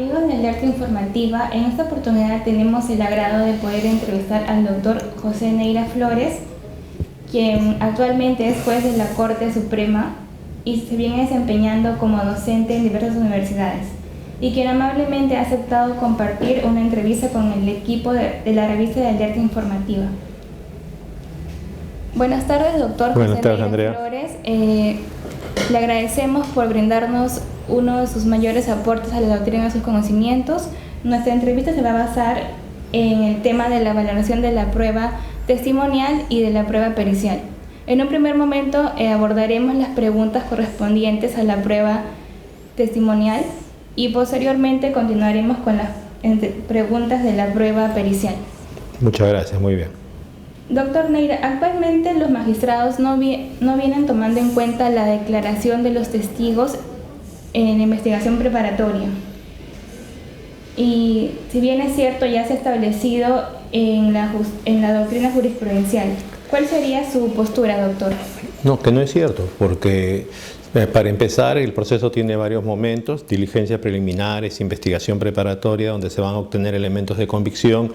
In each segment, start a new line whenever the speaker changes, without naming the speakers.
Amigos de Alerta Informativa, en esta oportunidad tenemos el agrado de poder entrevistar al doctor José Neira Flores, quien actualmente es juez de la Corte Suprema y se viene desempeñando como docente en diversas universidades, y quien amablemente ha aceptado compartir una entrevista con el equipo de la revista de Alerta Informativa. Buenas tardes, doctor
Buenas
José
tardes,
Neira
Andrea.
Flores. Le agradecemos por brindarnos uno de sus mayores aportes a la doctrina de sus conocimientos. Nuestra entrevista se va a basar en el tema de la valoración de la prueba testimonial y de la prueba pericial. En un primer momento abordaremos las preguntas correspondientes a la prueba testimonial y posteriormente continuaremos con las preguntas de la prueba pericial.
Muchas gracias, muy bien.
Doctor Neira, actualmente los magistrados no vienen tomando en cuenta la declaración de los testigos en la investigación preparatoria. Y si bien es cierto, ya se ha establecido en la doctrina jurisprudencial. ¿Cuál sería su postura, doctor?
No, que no es cierto, porque para empezar, el proceso tiene varios momentos: diligencias preliminares, investigación preparatoria, donde se van a obtener elementos de convicción.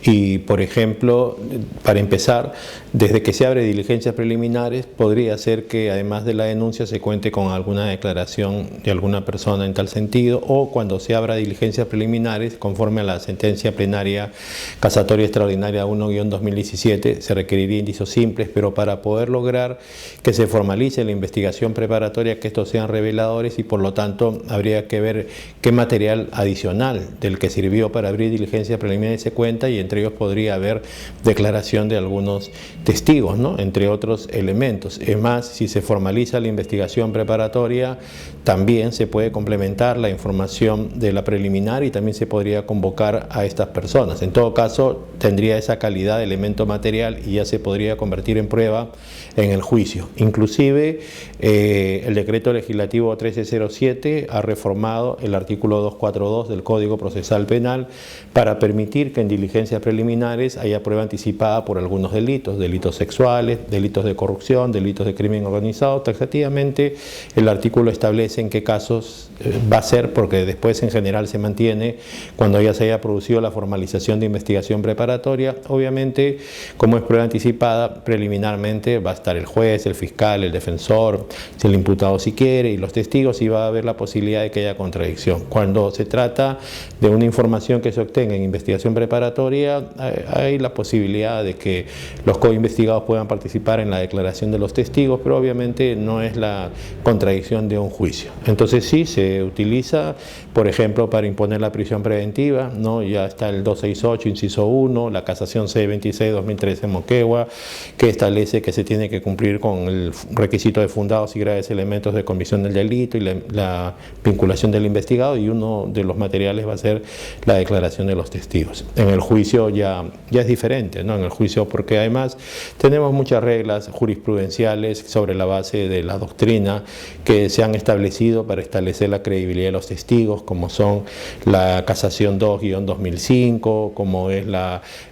Y, por ejemplo, para empezar, desde que se abre diligencias preliminares, podría ser que además de la denuncia se cuente con alguna declaración de alguna persona en tal sentido, o cuando se abra diligencias preliminares, conforme a la sentencia plenaria casatoria extraordinaria 1-2017, se requeriría indicios simples, pero para poder lograr que se formalice la investigación preparatoria, que estos sean reveladores, y por lo tanto habría que ver qué material adicional del que sirvió para abrir diligencias preliminares se cuenta, y entre ellos podría haber declaración de algunos testigos, ¿no?, entre otros elementos. Es más, si se formaliza la investigación preparatoria, también se puede complementar la información de la preliminar y también se podría convocar a estas personas. En todo caso, tendría esa calidad de elemento material y ya se podría convertir en prueba en el juicio. Inclusive, el decreto legislativo 1307 ha reformado el artículo 242 del Código Procesal Penal para permitir que en diligencias preliminares haya prueba anticipada por algunos delitos sexuales, delitos de corrupción, delitos de crimen organizado. Taxativamente, el artículo establece en qué casos va a ser, porque después en general se mantiene cuando ya se haya producido la formalización de investigación preparatoria. Obviamente, como es prueba anticipada, preliminarmente va a estar el juez, el fiscal, el defensor, si el imputado si quiere, y los testigos, y va a haber la posibilidad de que haya contradicción. Cuando se trata de una información que se obtenga en investigación preparatoria, hay la posibilidad de que los coinvestigados puedan participar en la declaración de los testigos, pero obviamente no es la contradicción de un juicio. Entonces sí se utiliza, por ejemplo, para imponer la prisión preventiva, ¿no? Ya está el 268, inciso 1, la casación C26-2013 Moquegua, que establece que se tiene que cumplir con el requisito de fundados y graves elementos de convicción del delito y la vinculación del investigado, y uno de los materiales va a ser la declaración de los testigos. En el juicio ya es diferente, ¿no? En el juicio, porque además tenemos muchas reglas jurisprudenciales sobre la base de la doctrina que se han establecido para establecer la credibilidad de los testigos, como son la casación 2-2005, como es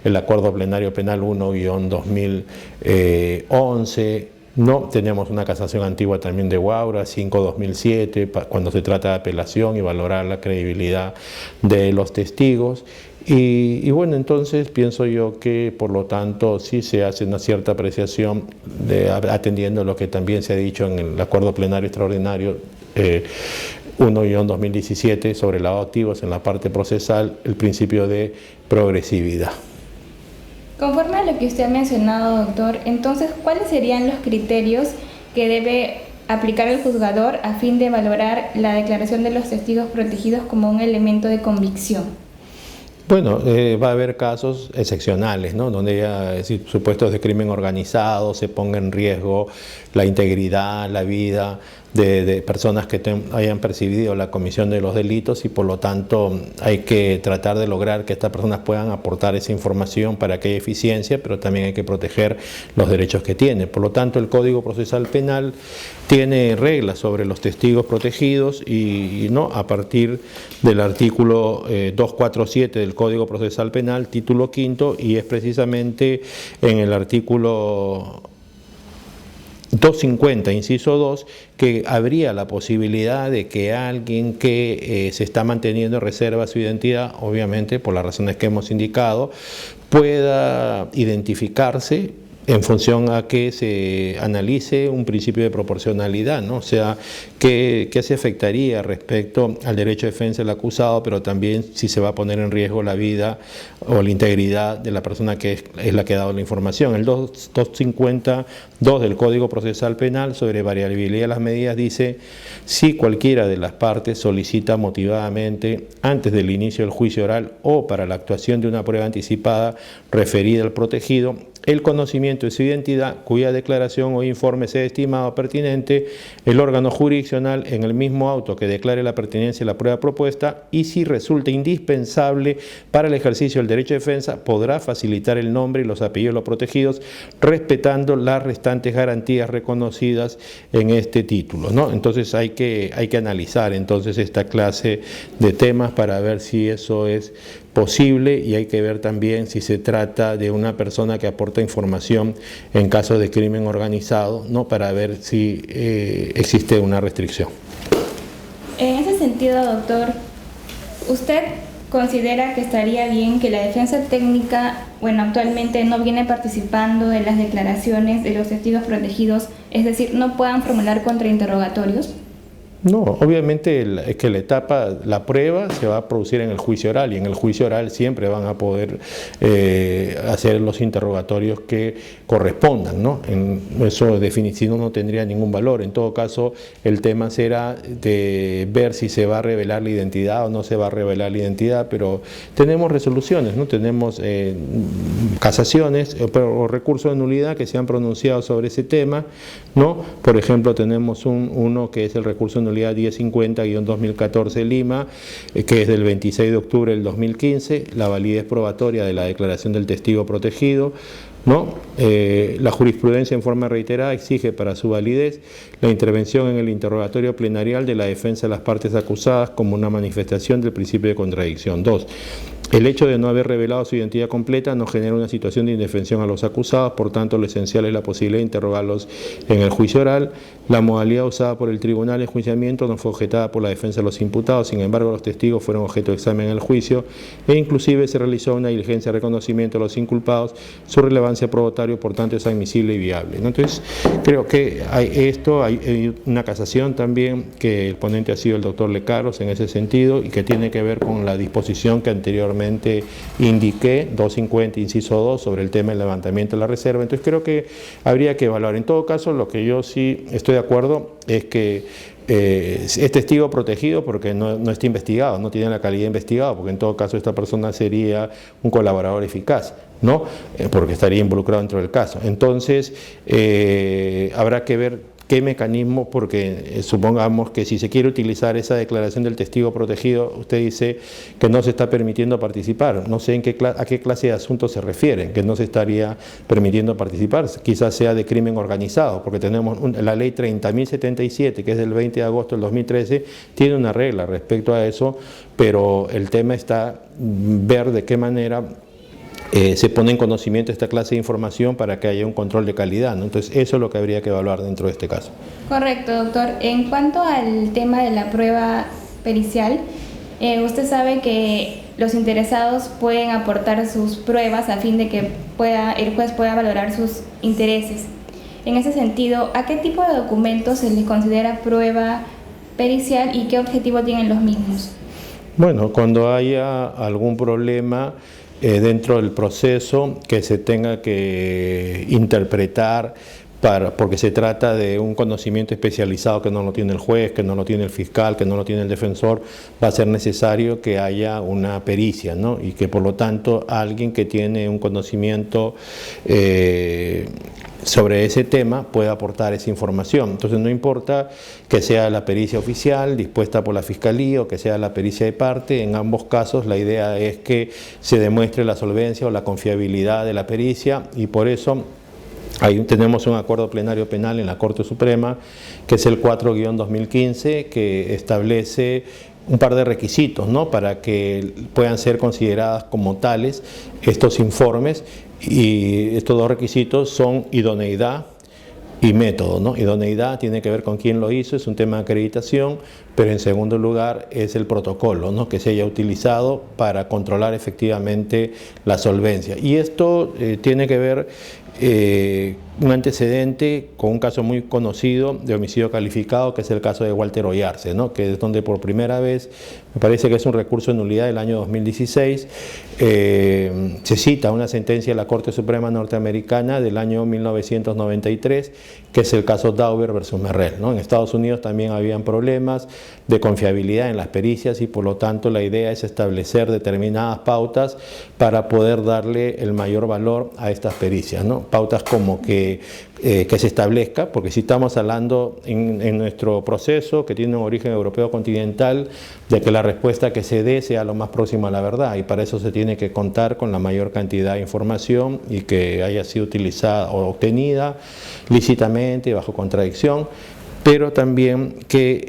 el acuerdo plenario penal 1-2011. No, tenemos una casación antigua también de Guaura, 5-2007, cuando se trata de apelación y valorar la credibilidad de los testigos. Y bueno, entonces pienso yo que por lo tanto sí se hace una cierta apreciación atendiendo lo que también se ha dicho en el acuerdo plenario extraordinario 1-2017 sobre lavado de activos en la parte procesal, el principio de progresividad.
Conforme a lo que usted ha mencionado, doctor, entonces, ¿cuáles serían los criterios que debe aplicar el juzgador a fin de valorar la declaración de los testigos protegidos como un elemento de convicción?
Bueno, va a haber casos excepcionales, ¿no?, donde haya supuestos de crimen organizado, se ponga en riesgo la integridad, la vida de personas que hayan percibido la comisión de los delitos, y por lo tanto hay que tratar de lograr que estas personas puedan aportar esa información para que haya eficiencia, pero también hay que proteger los derechos que tienen. Por lo tanto, el Código Procesal Penal tiene reglas sobre los testigos protegidos y no a partir del artículo 247 del Código Procesal Penal, título quinto, y es precisamente en el artículo 250, inciso 2, que habría la posibilidad de que alguien que se está manteniendo en reserva su identidad, obviamente por las razones que hemos indicado, pueda identificarse en función a que se analice un principio de proporcionalidad, ¿no? O sea, ¿qué se afectaría respecto al derecho de defensa del acusado, pero también si se va a poner en riesgo la vida o la integridad de la persona que es la que ha dado la información? El 252 del Código Procesal Penal sobre variabilidad de las medidas dice: si cualquiera de las partes solicita motivadamente antes del inicio del juicio oral o para la actuación de una prueba anticipada referida al protegido, el conocimiento de su identidad, cuya declaración o informe sea estimado pertinente, el órgano jurisdiccional en el mismo auto que declare la pertinencia de la prueba propuesta, y si resulta indispensable para el ejercicio del derecho de defensa, podrá facilitar el nombre y los apellidos de los protegidos, respetando las restantes garantías reconocidas en este título, ¿no? Entonces hay que analizar entonces esta clase de temas para ver si eso es posible, y hay que ver también si se trata de una persona que aporta información en caso de crimen organizado, ¿no? Para ver si existe una restricción.
En ese sentido, doctor, ¿usted considera que estaría bien que la defensa técnica, actualmente no viene participando de las declaraciones de los testigos protegidos, es decir, no puedan formular contrainterrogatorios?
No, obviamente es que la prueba se va a producir en el juicio oral, y en el juicio oral siempre van a poder hacer los interrogatorios que correspondan, ¿no? Eso definitivamente no tendría ningún valor. En todo caso, el tema será de ver si se va a revelar la identidad o no se va a revelar la identidad, pero tenemos resoluciones, ¿no? Tenemos casaciones o recursos de nulidad que se han pronunciado sobre ese tema, ¿no? Por ejemplo, tenemos uno que es el recurso de nulidad 1050-2014 Lima, que es del 26 de octubre del 2015, la validez probatoria de la declaración del testigo protegido, ¿no? La jurisprudencia en forma reiterada exige para su validez la intervención en el interrogatorio plenarial de la defensa de las partes acusadas como una manifestación del principio de contradicción. 2. El hecho de no haber revelado su identidad completa no genera una situación de indefensión a los acusados, por tanto lo esencial es la posibilidad de interrogarlos en el juicio oral. La modalidad usada por el tribunal de enjuiciamiento no fue objetada por la defensa de los imputados, sin embargo los testigos fueron objeto de examen en el juicio, e inclusive se realizó una diligencia de reconocimiento de los inculpados. Su relevancia probatoria, por tanto, es admisible y viable, ¿no? Entonces, creo que hay una casación también, que el ponente ha sido el doctor Lecaros en ese sentido, y que tiene que ver con la disposición que anteriormente indiqué, 250, inciso 2, sobre el tema del levantamiento de la reserva. Entonces, creo que habría que evaluar. En todo caso, lo que yo sí estoy de acuerdo es que es testigo protegido porque no está investigado, no tiene la calidad de investigado, porque en todo caso esta persona sería un colaborador eficaz, ¿no? Porque estaría involucrado dentro del caso. Entonces, habrá que ver qué mecanismo, porque supongamos que si se quiere utilizar esa declaración del testigo protegido, usted dice que no se está permitiendo participar. No sé a qué clase de asuntos se refieren, que no se estaría permitiendo participar. Quizás sea de crimen organizado, porque tenemos la ley 30.077, que es del 20 de agosto del 2013, tiene una regla respecto a eso, pero el tema está ver de qué manera se pone en conocimiento esta clase de información para que haya un control de calidad, ¿no? Entonces, eso es lo que habría que evaluar dentro de este caso.
Correcto, doctor. En cuanto al tema de la prueba pericial, usted sabe que los interesados pueden aportar sus pruebas a fin de que el juez pueda valorar sus intereses. En ese sentido, ¿a qué tipo de documentos se les considera prueba pericial y qué objetivo tienen los mismos?
Bueno, cuando haya algún problema dentro del proceso que se tenga que interpretar, porque se trata de un conocimiento especializado que no lo tiene el juez, que no lo tiene el fiscal, que no lo tiene el defensor, va a ser necesario que haya una pericia, ¿no? Y que por lo tanto alguien que tiene un conocimiento sobre ese tema puede aportar esa información. Entonces, no importa que sea la pericia oficial dispuesta por la Fiscalía o que sea la pericia de parte, en ambos casos la idea es que se demuestre la solvencia o la confiabilidad de la pericia, y por eso ahí tenemos un acuerdo plenario penal en la Corte Suprema, que es el 4-2015, que establece un par de requisitos, ¿no?, para que puedan ser consideradas como tales estos informes, y estos dos requisitos son idoneidad y método, ¿no? Idoneidad tiene que ver con quién lo hizo, es un tema de acreditación, pero en segundo lugar es el protocolo, ¿no? Que se haya utilizado para controlar efectivamente la solvencia. Y esto tiene que ver un antecedente con un caso muy conocido de homicidio calificado, que es el caso de Walter Oyarce, ¿no? Que es donde por primera vez, me parece que es un recurso de nulidad del año 2016, se cita una sentencia de la Corte Suprema Norteamericana del año 1993, que es el caso Dauber versus Merrell, ¿no? En Estados Unidos también habían problemas de confiabilidad en las pericias y por lo tanto la idea es establecer determinadas pautas para poder darle el mayor valor a estas pericias, ¿no? Pautas como que se establezca, porque si estamos hablando en nuestro proceso, que tiene un origen europeo continental, de que la respuesta que se dé sea lo más próximo a la verdad, y para eso se tiene que contar con la mayor cantidad de información y que haya sido utilizada o obtenida lícitamente, bajo contradicción, pero también que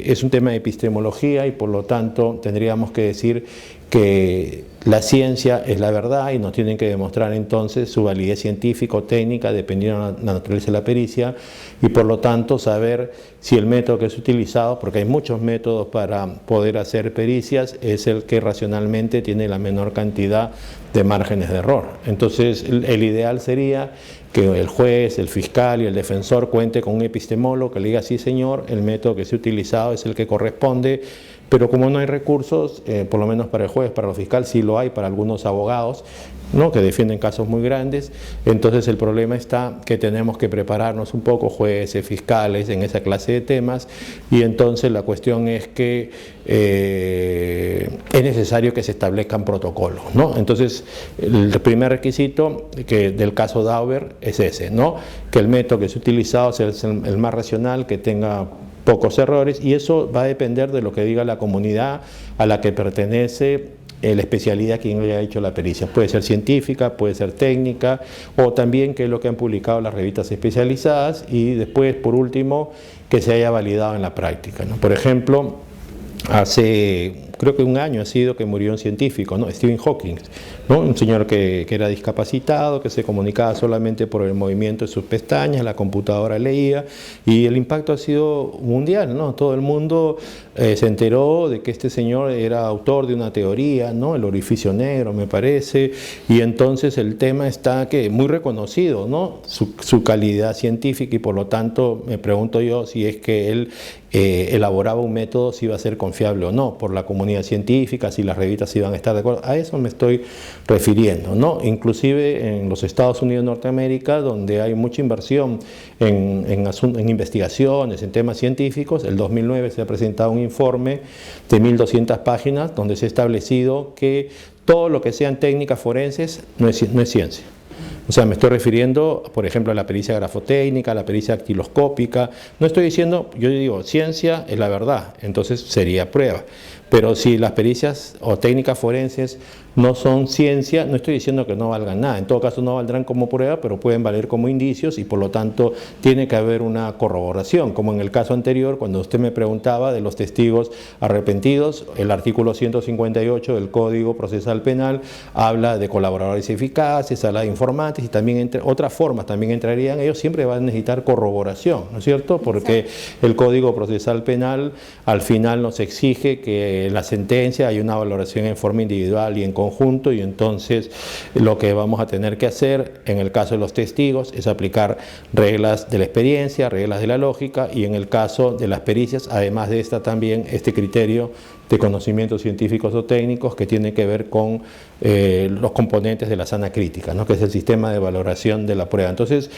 es un tema de epistemología y por lo tanto tendríamos que decir que la ciencia es la verdad y nos tienen que demostrar entonces su validez científica o técnica dependiendo de la naturaleza de la pericia y por lo tanto saber si el método que es utilizado, porque hay muchos métodos para poder hacer pericias, es el que racionalmente tiene la menor cantidad de márgenes de error. Entonces el ideal sería que el juez, el fiscal y el defensor cuente con un epistemólogo que le diga sí señor, el método que se ha utilizado es el que corresponde, pero como no hay recursos, por lo menos para el juez, para los fiscales sí lo hay, para algunos abogados, ¿no? Que defienden casos muy grandes, entonces el problema está que tenemos que prepararnos un poco, jueces, fiscales, en esa clase de temas, y entonces la cuestión es que es necesario que se establezcan protocolos, ¿no? Entonces el primer requisito del caso Dauber es ese, ¿no? Que el método que se ha utilizado sea el más racional, que tenga pocos errores, y eso va a depender de lo que diga la comunidad a la que pertenece la especialidad quien haya hecho la pericia. Puede ser científica, puede ser técnica, o también que es lo que han publicado las revistas especializadas, y después, por último, que se haya validado en la práctica, ¿no? Por ejemplo, hace creo que un año ha sido que murió un científico, ¿no? Stephen Hawking, ¿no? Un señor que era discapacitado, que se comunicaba solamente por el movimiento de sus pestañas, la computadora leía, y el impacto ha sido mundial, ¿no? Todo el mundo se enteró de que este señor era autor de una teoría, ¿no? El orificio negro, me parece, y entonces el tema está que muy reconocido, ¿no? Su calidad científica, y por lo tanto me pregunto yo si es que él elaboraba un método, si iba a ser confiable o no, por la comunidad científica, si las revistas iban a estar de acuerdo. A eso me estoy refiriendo, ¿no? Inclusive en los Estados Unidos de Norteamérica, donde hay mucha inversión en investigaciones, en temas científicos, el 2009 se ha presentado un informe de 1.200 páginas donde se ha establecido que todo lo que sean técnicas forenses no es ciencia. O sea, me estoy refiriendo, por ejemplo, a la pericia grafotécnica, a la pericia dactiloscópica. No estoy diciendo, yo digo, ciencia es la verdad, entonces sería prueba. Pero si las pericias o técnicas forenses no son ciencia, no estoy diciendo que no valgan nada. En todo caso no valdrán como prueba, pero pueden valer como indicios y por lo tanto tiene que haber una corroboración. Como en el caso anterior, cuando usted me preguntaba de los testigos arrepentidos, el artículo 158 del Código Procesal Penal habla de colaboradores eficaces, habla de informantes y también entre otras formas también entrarían. Ellos siempre van a necesitar corroboración, ¿no es cierto? Porque el Código Procesal Penal al final nos exige que en la sentencia hay una valoración en forma individual y en conjunto, y entonces lo que vamos a tener que hacer en el caso de los testigos es aplicar reglas de la experiencia, reglas de la lógica, y en el caso de las pericias, además de esta también este criterio de conocimientos científicos o técnicos que tiene que ver con los componentes de la sana crítica, ¿no? Que es el sistema de valoración de la prueba. Entonces,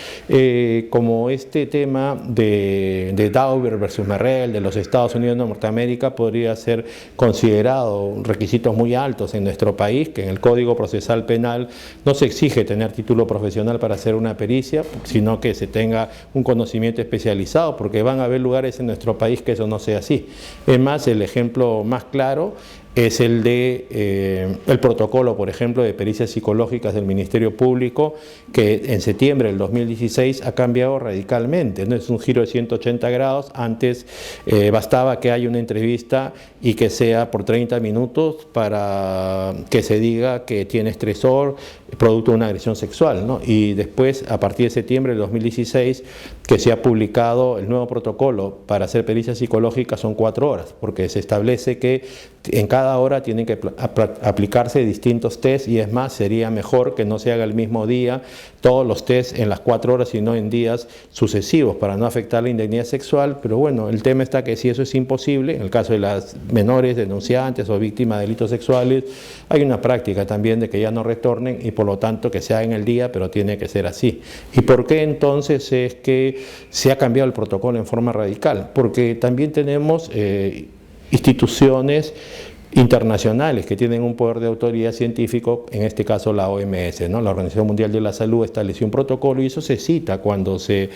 como este tema de Dauber versus Merrell de los Estados Unidos de Norteamérica podría ser considerado requisitos muy altos en nuestro país, que en el Código Procesal Penal no se exige tener título profesional para hacer una pericia, sino que se tenga un conocimiento especializado, porque van a haber lugares en nuestro país que eso no sea así. Es más, el ejemplo más claro es el de el protocolo, por ejemplo, de pericias psicológicas del Ministerio Público, que en septiembre del 2016 ha cambiado radicalmente, ¿no? Es un giro de 180 grados. Antes bastaba que haya una entrevista y que sea por 30 minutos para que se diga que tiene estresor producto de una agresión sexual, ¿no? Y después, a partir de septiembre del 2016, que se ha publicado el nuevo protocolo para hacer pericias psicológicas, son 4 horas, porque se establece que en cada hora tienen que aplicarse distintos test, y es más, sería mejor que no se haga el mismo día todos los test en las 4 horas, sino en días sucesivos, para no afectar la indemnidad sexual. Pero bueno, el tema está que si eso es imposible, en el caso de las menores denunciantes o víctimas de delitos sexuales, hay una práctica también de que ya no retornen, y por lo tanto que se haga en el día, pero tiene que ser así. ¿Y por qué entonces es que se ha cambiado el protocolo en forma radical? Porque también tenemos instituciones internacionales que tienen un poder de autoridad científico, en este caso la OMS, ¿no? La Organización Mundial de la Salud estableció un protocolo, y eso se cita cuando se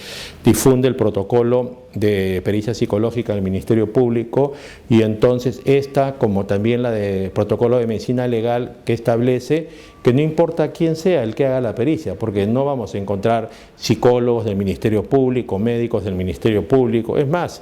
difunde el protocolo de pericia psicológica del Ministerio Público, y entonces esta, como también la de protocolo de medicina legal, que establece que no importa quién sea el que haga la pericia, porque no vamos a encontrar psicólogos del Ministerio Público, médicos del Ministerio Público. Es más,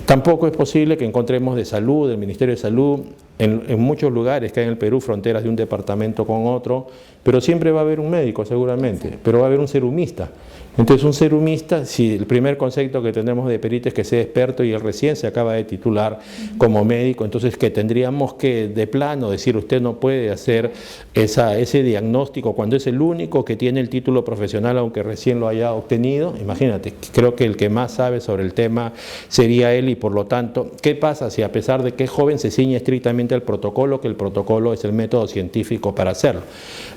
tampoco es posible que encontremos de salud, del Ministerio de Salud, en muchos lugares que hay en el Perú, fronteras de un departamento con otro, pero siempre va a haber un médico seguramente, pero va a haber un serumista. Entonces, un serumista, si el primer concepto que tenemos de perito es que sea experto y él recién se acaba de titular como médico, entonces que tendríamos que de plano decir usted no puede hacer ese diagnóstico cuando es el único que tiene el título profesional, aunque recién lo haya obtenido. Imagínate, creo que el que más sabe sobre el tema sería él, y por lo tanto, ¿qué pasa si a pesar de que es joven se ciñe estrictamente al protocolo, que el protocolo es el método científico para hacerlo?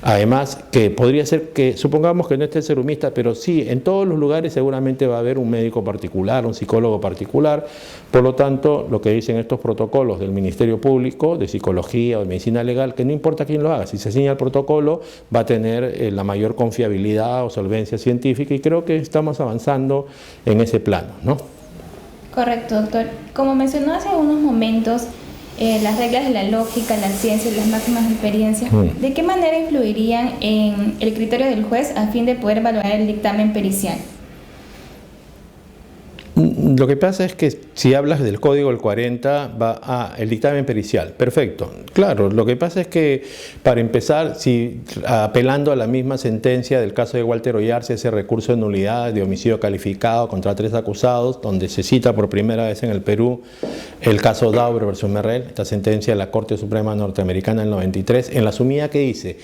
Además, que podría ser que, supongamos que no esté el serumista, pero sí, en todos los lugares seguramente va a haber un médico particular, un psicólogo particular. Por lo tanto, lo que dicen estos protocolos del Ministerio Público, de psicología o de medicina legal, que no importa quién lo haga, si se ciña al protocolo va a tener la mayor confiabilidad o solvencia científica, y creo que estamos avanzando en ese plano, ¿no?
Correcto, doctor. Como mencionó hace unos momentos, las reglas de la lógica, la ciencia y las máximas experiencias, ¿de qué manera influirían en el criterio del juez a fin de poder valorar el dictamen pericial?
Lo que pasa es que si hablas del Código del 40 va a el dictamen pericial, perfecto. Claro, lo que pasa es que para empezar, si apelando a la misma sentencia del caso de Walter Oyarse, ese recurso de nulidad de homicidio calificado contra 3 acusados, donde se cita por primera vez en el Perú el caso Daubert versus Merrell, esta sentencia de la Corte Suprema Norteamericana del 93, en la sumida que dice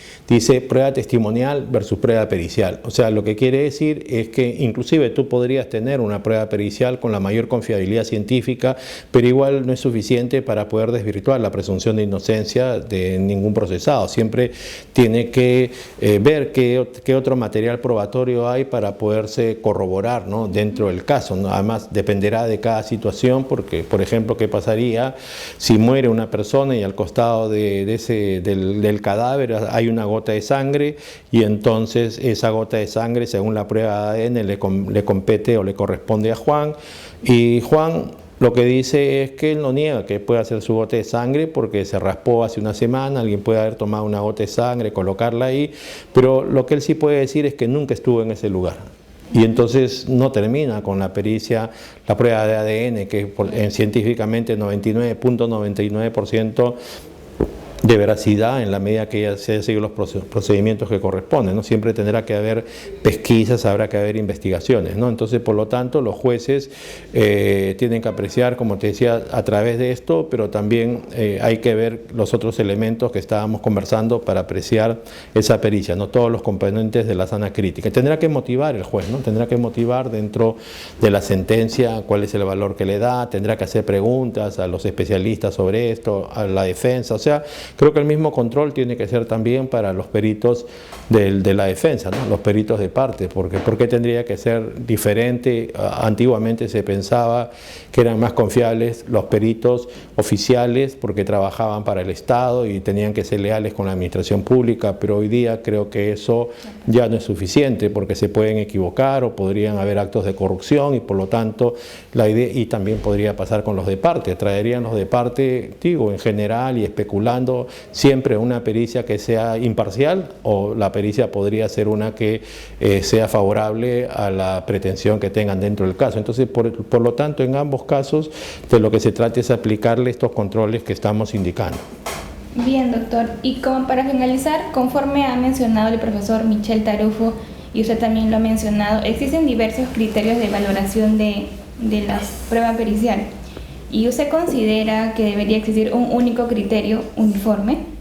prueba testimonial versus prueba pericial. O sea, lo que quiere decir es que inclusive tú podrías tener una prueba pericial con la mayor confiabilidad científica, pero igual no es suficiente para poder desvirtuar la presunción de inocencia de ningún procesado. Siempre tiene que ver qué otro material probatorio hay para poderse corroborar, ¿no?, dentro del caso, ¿no? Además, dependerá de cada situación, porque, por ejemplo, ¿qué pasaría si muere una persona y al costado del cadáver hay una gota de sangre, y entonces esa gota de sangre, según la prueba de ADN, le compete o le corresponde a Juan, y Juan lo que dice es que él no niega que puede hacer su gota de sangre porque se raspó hace una semana, alguien puede haber tomado una gota de sangre, colocarla ahí, pero lo que él sí puede decir es que nunca estuvo en ese lugar. Y entonces no termina con la pericia, la prueba de ADN, que científicamente 99.99% de veracidad en la medida que ya se han seguido los procedimientos que corresponden, ¿no? Siempre tendrá que haber pesquisas, habrá que haber investigaciones, ¿no? Entonces, por lo tanto, los jueces tienen que apreciar, como te decía, a través de esto, pero también hay que ver los otros elementos que estábamos conversando para apreciar esa pericia, ¿no? Todos los componentes de la sana crítica. Tendrá que motivar el juez, ¿no? Tendrá que motivar dentro de la sentencia cuál es el valor que le da, tendrá que hacer preguntas a los especialistas sobre esto, a la defensa, o sea, Creo que el mismo control tiene que ser también para los peritos de la defensa, ¿no? Los peritos de parte, porque ¿por qué tendría que ser diferente? Antiguamente se pensaba que eran más confiables los peritos oficiales porque trabajaban para el Estado y tenían que ser leales con la administración pública, pero hoy día creo que eso ya no es suficiente porque se pueden equivocar o podrían haber actos de corrupción y por lo tanto la idea, y también podría pasar con los de parte, traerían los de parte, digo, en general y especulando siempre una pericia que sea imparcial o la pericia podría ser una que sea favorable a la pretensión que tengan dentro del caso. Entonces, por lo tanto, en ambos casos de lo que se trata es aplicarle estos controles que estamos indicando.
Bien, doctor. Y como para finalizar, conforme ha mencionado el profesor Michel Tarufo, y usted también lo ha mencionado, existen diversos criterios de valoración de la prueba pericial. ¿Y usted considera que debería existir un único criterio uniforme?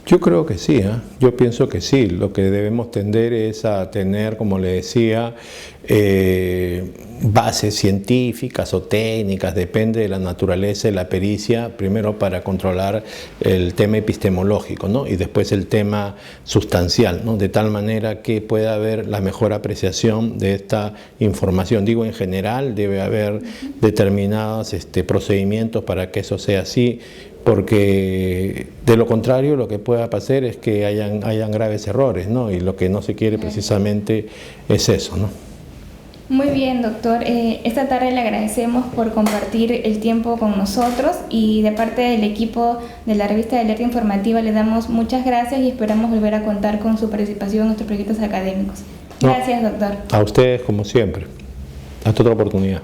Yo creo que sí, yo pienso que sí. Lo que debemos tender es a tener, como le decía, bases científicas o técnicas, depende de la naturaleza de la pericia, primero para controlar el tema epistemológico, ¿no? Y después el tema sustancial, ¿no? De tal manera que pueda haber la mejor apreciación de esta información. Digo, en general debe haber determinados procedimientos para que eso sea así, porque de lo contrario lo que pueda pasar es que hayan graves errores, ¿no? Y lo que no se quiere precisamente es eso, ¿no?
Muy bien, doctor. Esta tarde le agradecemos por compartir el tiempo con nosotros y de parte del equipo de la revista de Alerta Informativa le damos muchas gracias y esperamos volver a contar con su participación en nuestros proyectos académicos. Gracias, doctor.
A ustedes, como siempre. Hasta otra oportunidad.